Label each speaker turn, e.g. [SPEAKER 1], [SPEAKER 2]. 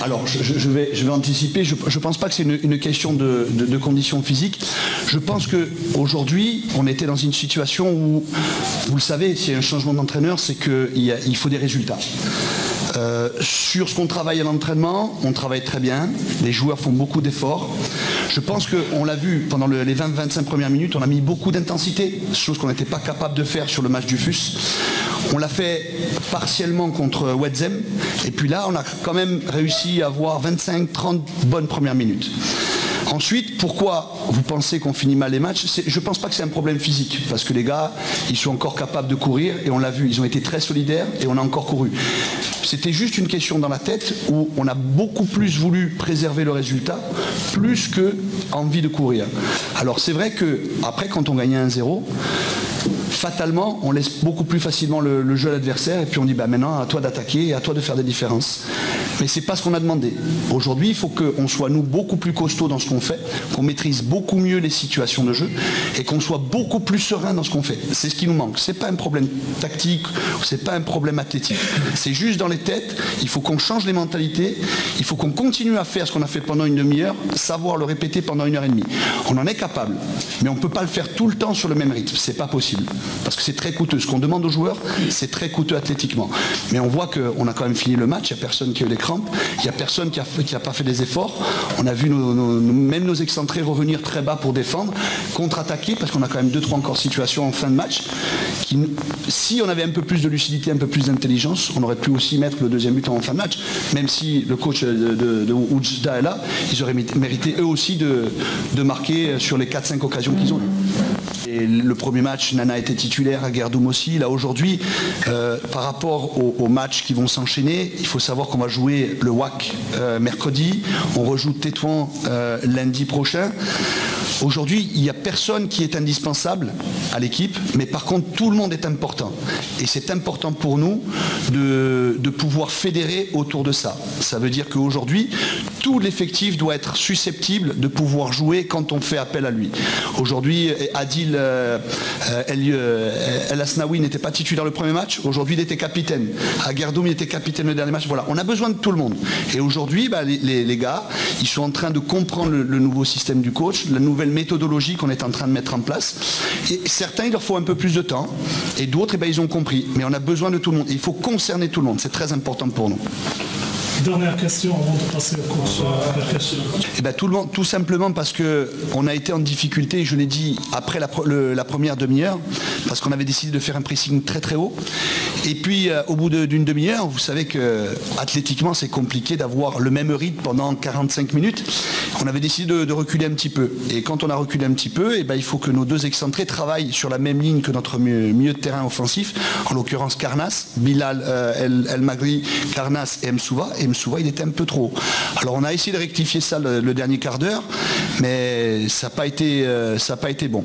[SPEAKER 1] Alors, je vais anticiper. Je ne pense pas que c'est une question de conditions physiques. Je pense qu'aujourd'hui, on était dans une situation où, vous le savez, s'il y a un changement d'entraîneur, c'est qu'il faut des résultats. Sur ce qu'on travaille à l'entraînement, on travaille très bien. Les joueurs font beaucoup d'efforts. Je pense qu'on l'a vu pendant les 20-25 premières minutes, on a mis beaucoup d'intensité, chose qu'on n'était pas capable de faire sur le match du FUS. On l'a fait partiellement contre Wedzem. Et puis là, on a quand même réussi à avoir 25-30 bonnes premières minutes. Ensuite, pourquoi vous pensez qu'on finit mal les matchs? Je ne pense pas que c'est un problème physique, parce que les gars, ils sont encore capables de courir, et on l'a vu, ils ont été très solidaires, et on a encore couru. C'était juste une question dans la tête, où on a beaucoup plus voulu préserver le résultat, plus que envie de courir. Alors c'est vrai que après, quand on gagnait 1-0, fatalement, on laisse beaucoup plus facilement le jeu à l'adversaire, et puis on dit bah, maintenant, à toi d'attaquer et à toi de faire des différences. Mais c'est pas ce qu'on a demandé. Aujourd'hui, il faut qu'on soit, nous, beaucoup plus costauds dans ce qu'on fait, qu'on maîtrise beaucoup mieux les situations de jeu, et qu'on soit beaucoup plus serein dans ce qu'on fait. C'est ce qui nous manque. C'est pas un problème tactique, c'est pas un problème athlétique. C'est juste dans les têtes, il faut qu'on change les mentalités, il faut qu'on continue à faire ce qu'on a fait pendant une demi-heure, savoir le répéter pendant 1h30. On en est capable, mais on ne peut pas le faire tout le temps sur le même rythme. C'est pas possible. Parce que c'est très coûteux. Ce qu'on demande aux joueurs, c'est très coûteux athlétiquement. Mais on voit qu'on a quand même fini le match, il n'y a personne qui a eu les crampes, il n'y a personne qui n'a pas fait des efforts. On a vu même nos excentrés revenir très bas pour défendre, contre-attaquer, parce qu'on a quand même 2-3 encore situations en fin de match. Si on avait un peu plus de lucidité, un peu plus d'intelligence, on aurait pu aussi mettre le deuxième but en fin de match. Même si le coach de Oujda est là, ils auraient mérité eux aussi de marquer sur les 4-5 occasions qu'ils ont eues. Et le premier match, Nana était titulaire, à Guerdoum aussi. Là aujourd'hui, par rapport aux matchs qui vont s'enchaîner, il faut savoir qu'on va jouer le WAC mercredi, on rejoue Tétouan lundi prochain. Aujourd'hui, il n'y a personne qui est indispensable à l'équipe, mais par contre, tout le monde est important. Et c'est important pour nous de pouvoir fédérer autour de ça. Ça veut dire qu'aujourd'hui, tout l'effectif doit être susceptible de pouvoir jouer quand on fait appel à lui. Aujourd'hui, Adil El Asnaoui n'était pas titulaire le premier match, aujourd'hui il était capitaine. À Guerdoum, il était capitaine le dernier match. Voilà, on a besoin de tout le monde. Et aujourd'hui, bah, les gars, ils sont en train de comprendre le nouveau système du coach, la nouvelle méthodologie qu'on est en train de mettre en place. Et certains, il leur faut un peu plus de temps, et d'autres, eh ben, ils ont compris. Mais on a besoin de tout le monde. Et il faut concerner tout le monde. C'est très important pour nous.
[SPEAKER 2] Dernière question avant de passer au cours sur la question.
[SPEAKER 1] Eh ben, tout simplement parce qu'on a été en difficulté, je l'ai dit, après la première demi-heure, parce qu'on avait décidé de faire un pressing très très haut. Et puis au bout d'une demi-heure, vous savez que athlétiquement c'est compliqué d'avoir le même rythme pendant 45 minutes. On avait décidé de reculer un petit peu. Et quand on a reculé un petit peu, eh ben, il faut que nos deux excentrés travaillent sur la même ligne que notre milieu de terrain offensif, en l'occurrence Karnas, Bilal El Magri, Karnas et Msouva. Et Msouva, il était un peu trop. Alors on a essayé de rectifier ça le dernier quart d'heure, mais ça n'a pas été bon.